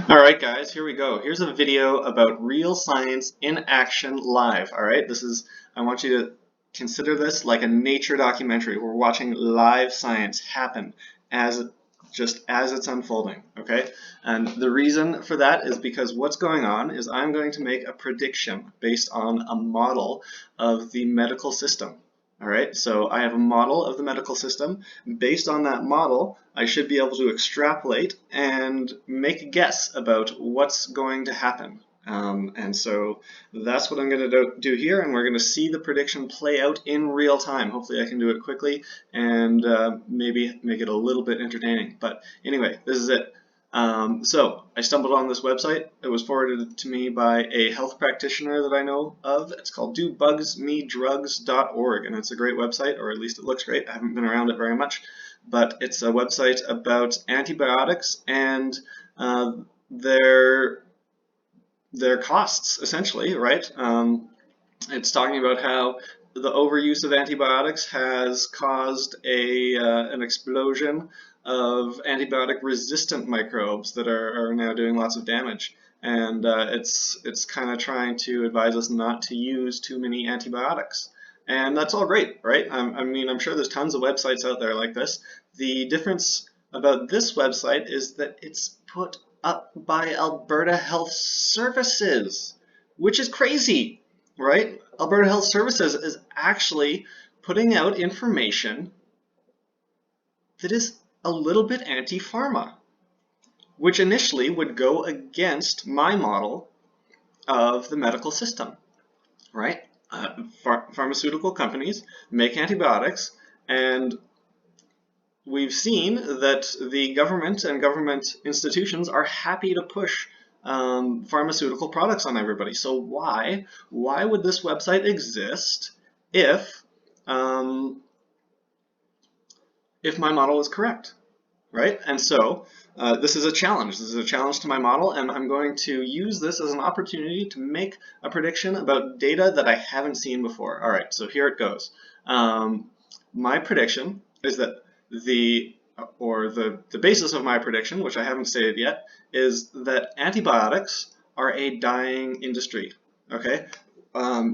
Alright guys, here we go. Here's a video about real science in action live. Alright, I want you to consider this like a nature documentary. We're watching live science happen just as it's unfolding, okay? And the reason for that is because what's going on is I'm going to make a prediction based on a model of the medical system. All right, so I have a model of the medical system. Based on that model, I should be able to extrapolate and make a guess about what's going to happen. And so that's what I'm going to do here, and we're going to see the prediction play out in real time. Hopefully I can do it quickly and maybe make it a little bit entertaining. But anyway, this is it. So I stumbled on this website. It was forwarded to me by a health practitioner that I know of. It's called dobugsmedrugs.org, and it's a great website, or at least it looks great. I haven't been around it very much, but it's a website about antibiotics and their costs, essentially, right? It's talking about how the overuse of antibiotics has caused an explosion of antibiotic-resistant microbes that are now doing lots of damage. And it's kind of trying to advise us not to use too many antibiotics. And that's all great, right? I mean, I'm sure there's tons of websites out there like this. The difference about this website is that it's put up by Alberta Health Services, which is crazy, right? Alberta Health Services is actually putting out information that is a little bit anti-pharma, which initially would go against my model of the medical system, right? Pharmaceutical companies make antibiotics, and we've seen that the government and government institutions are happy to push pharmaceutical products on everybody. So why would this website exist if my model is correct, right? And so this is a challenge. This is a challenge to my model, and I'm going to use this as an opportunity to make a prediction about data that I haven't seen before. All right, so here it goes. My prediction is that the basis of my prediction, which I haven't stated yet, is that antibiotics are a dying industry. Okay,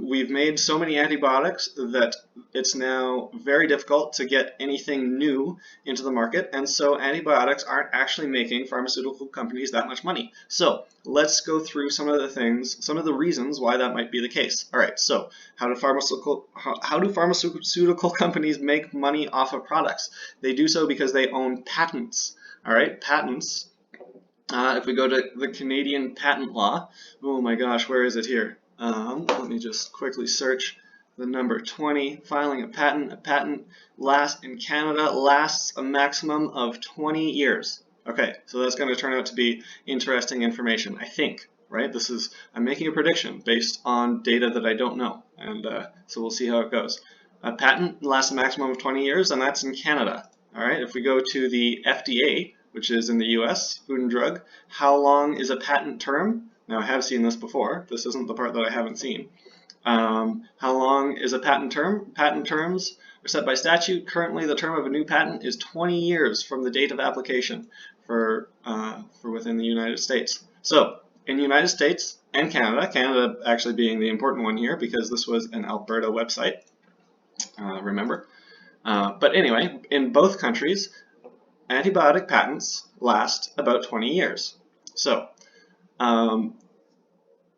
we've made so many antibiotics that it's now very difficult to get anything new into the market, and so antibiotics aren't actually making pharmaceutical companies that much money. So let's go through some of the reasons why that might be the case. All right, so how do pharmaceutical companies make money off of products? They do so because they own patents. All right, patents. If we go to the Canadian patent law, oh my gosh, where is it here? Let me just quickly search the number 20. Filing a patent. A patent in Canada lasts a maximum of 20 years. Okay, so that's going to turn out to be interesting information, I think, right? I'm making a prediction based on data that I don't know, and so we'll see how it goes. A patent lasts a maximum of 20 years, and that's in Canada. All right, if we go to the FDA, which is in the US, Food and Drug, how long is a patent term? Now, I have seen this before. This isn't the part that I haven't seen. How long is a patent term? Patent terms are set by statute. Currently, the term of a new patent is 20 years from the date of application for within the United States. So, in the United States and Canada actually being the important one here because this was an Alberta website, remember. But anyway, in both countries, antibiotic patents last about 20 years. So,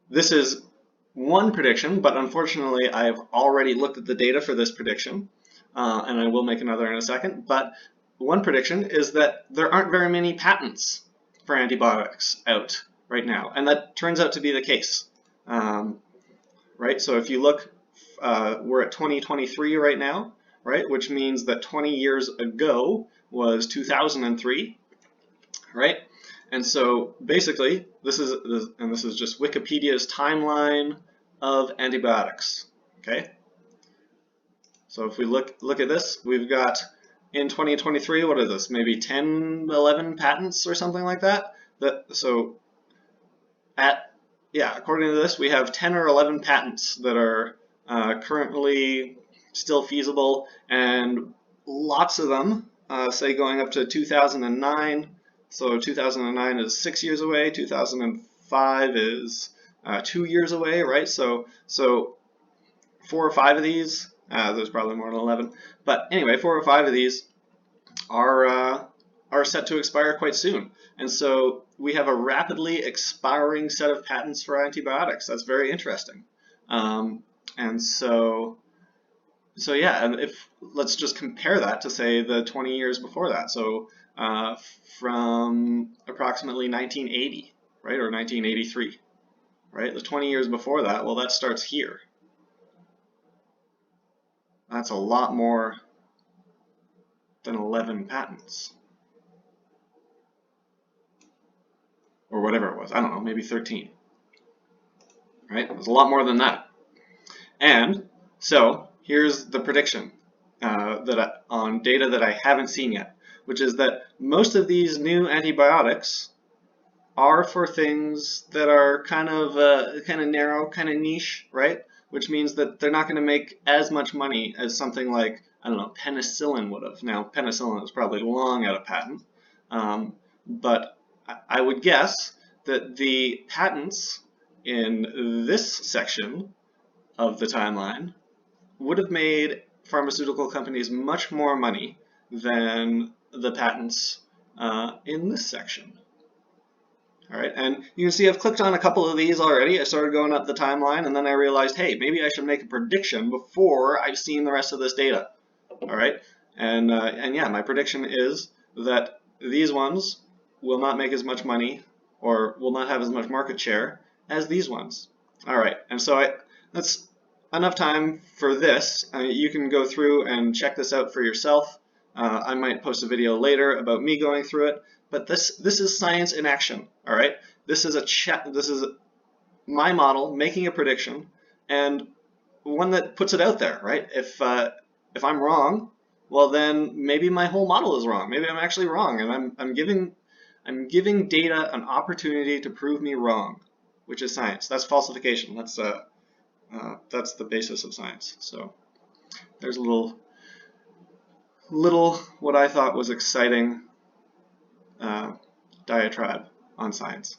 this is one prediction, but unfortunately I've already looked at the data for this prediction, and I will make another in a second, but one prediction is that there aren't very many patents for antibiotics out right now, and that turns out to be the case. Right, so if you look, we're at 2023 right now, right, which means that 20 years ago was 2003, right? And so basically, this is just Wikipedia's timeline of antibiotics. Okay. So if we look at this, we've got in 2023, what is this? Maybe 10, 11 patents or something like that. According to this, we have 10 or 11 patents that are currently still feasible, and lots of them say going up to 2009. So 2009 is 6 years away. 2005 is 2 years away, right? So 4 or 5 of these, there's probably more than 11, but anyway, 4 or 5 of these are set to expire quite soon. And so we have a rapidly expiring set of patents for antibiotics. That's very interesting. And so yeah, and if let's just compare that to say the 20 years before that. So from approximately 1980, right, or 1983, right? The 20 years before that, well, that starts here. That's a lot more than 11 patents. Or whatever it was. I don't know, maybe 13. Right? It was a lot more than that. And so here's the prediction on data that I haven't seen yet, which is that most of these new antibiotics are for things that are kind of narrow, kind of niche, right? Which means that they're not going to make as much money as something like, I don't know, penicillin would have. Now, penicillin is probably long out of patent, but I would guess that the patents in this section of the timeline would have made pharmaceutical companies much more money than the patents in this section. All right, and you can see I've clicked on a couple of these already. I started going up the timeline, and then I realized, hey, maybe I should make a prediction before I've seen the rest of this data. All right, and yeah, my prediction is that these ones will not make as much money or will not have as much market share as these ones. All right, and so that's enough time for this. You can go through and check this out for yourself. I might post a video later about me going through it. But this is science in action, all right? This is my model making a prediction, and one that puts it out there, right? If I'm wrong, well then maybe my whole model is wrong. Maybe I'm actually wrong, and I'm giving data an opportunity to prove me wrong, which is science. That's falsification. That's the basis of science. So there's a little what I thought was exciting diatribe on science.